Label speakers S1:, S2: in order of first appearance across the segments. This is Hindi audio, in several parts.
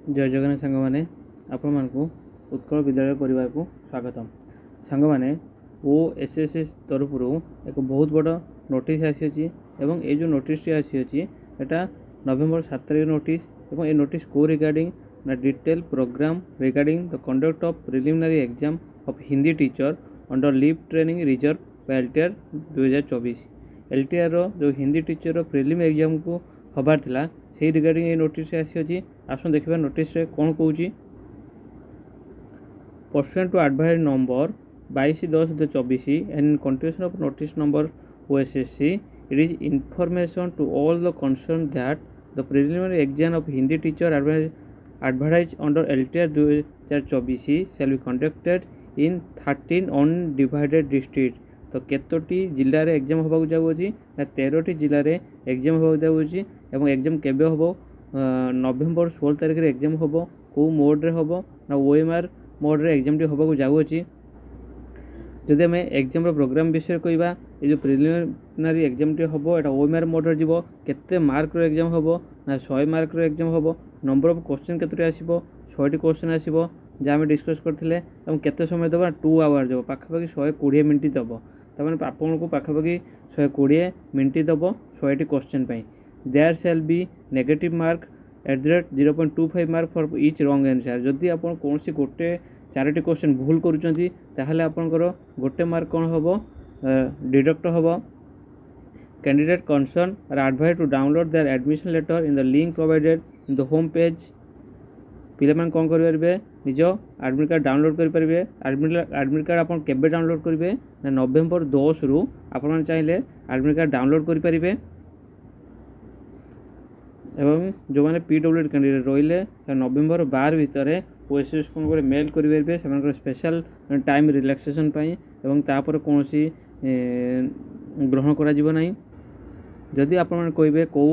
S1: जय जगन्नाथ सांग मैंने आपण मानकु उत्कल विद्यालय परिवार को स्वागतम। सांग मैंने OSSC तरफ एक बहुत बड़ नोटिस आसी एवं ये जो नोटिस आसी एटा नवेम्बर 7 तारिख नोटिस एवं ये नोटिस को रिगार्डिंग ना detail program regarding the conduct of preliminary exam of Hindi teacher under leave training reserve by LTR 2024। LTR जो हिंदी टीचर प्रिलिम एग्जाम को हबार थिला से रिगार्डिंग ये नोटिस आसी आसन देखा नोटिस कौन कौच pursuant to advice number 22/10/24 and in continuation of notice number OSSC it is information to all the concerned that the preliminary exam of Hindi teacher advertised under LTR 2024 shall be conducted in 13 undivided districts। तो केतोटी जिले में एग्जाम होगा जाऊँगी ना 13टी जिले में एग्जाम होगा जाऊँगी एवं एग्जाम केबे होबो नवेम्बर 16 तारिख रे एग्जाम होबो को मोड रे होबो ना OMR मोड रे एग्जाम टी होगा जाऊँगी। जदि आम एग्जाम प्रोग्राम विषय कहवा ये जो प्रिलिमिनरी एग्जाम टी होबो एटा OMR मोड रे जीवो केते मार्क रो एग्जाम होबो ना 100 मार्क रो एग्जाम होबो नंबर ऑफ क्वेश्चन केतोटी आसीबो 6टी क्वेश्चन आसीबो जा आम डिस्कस करथिले एवं केते समय दबा 2 आवर जब पाखापाखि 120 मिनिट दबो तमाने आपन को पाखापाखि 120 मिनिट दबो 100टी क्वेश्चन पई। There shall be negative mark at the rate 0.25 mark for each wrong answer. जदि आपन कोनसी गोटे 4टी क्वेश्चन भूल करूचंती ताहले आपनकर गोटे मार्क कोन होबो डिडक्ट होबो। Candidate concern are advised to download their admission letter in the link provided in the home page. पिलामान कौन करेंगे निज एडमिट कार्ड डाउनलोड करेंगे। एडमिट कार्ड आप केबे डाउनलोड करेंगे ना नवेम्बर 10 रु आपण चाहिए एडमिट कार्ड डाउनलोड करेंगे एवं जो मैंने PWD कैंडिडेट रही नवेम्बर 12 भितर OSSC को मेल करेंगे से स्पेशल टाइम रिलैक्सेशन एवं तापर कौन ग्रहण करा नहीं। जदि आप कहे कौ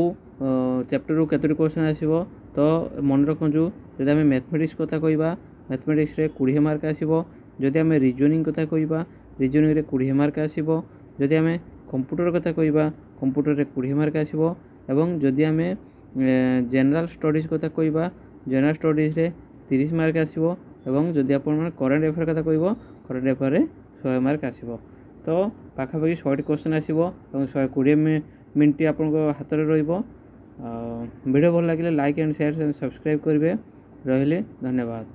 S1: चैप्टर रू केतोटी क्वेश्चन आसीबो तो मन रखु जदि आम मैथमेटिक्स कथा कहवा मैथमेटिक्स रे 20 मार्क आसीबो। जदि आम रिजनिंग कथा कहवा रिजनिंग रे 20 मार्क आसीबो। जदि आम कंप्यूटर कथा कहवा कंप्यूटर रे 20 मार्क आसीबो एवं जदि आम जनरल स्टडीज कथा कहवा जनरल स्टडीज रे 30 मार्क आसीबो एवं जदि आपण करेंट अफेयर कथा कहबो करेंट अफेयर रे 100 मार्क आसीबो। तो पाखापाखि 100टी क्वेश्चन आसीबो एवं 120 मिनिट आपन हाथ में रहिबो। वीडियो भल लगे लाइक एंड शेयर सब्सक्राइब करेंगे। रहिले धन्यवाद।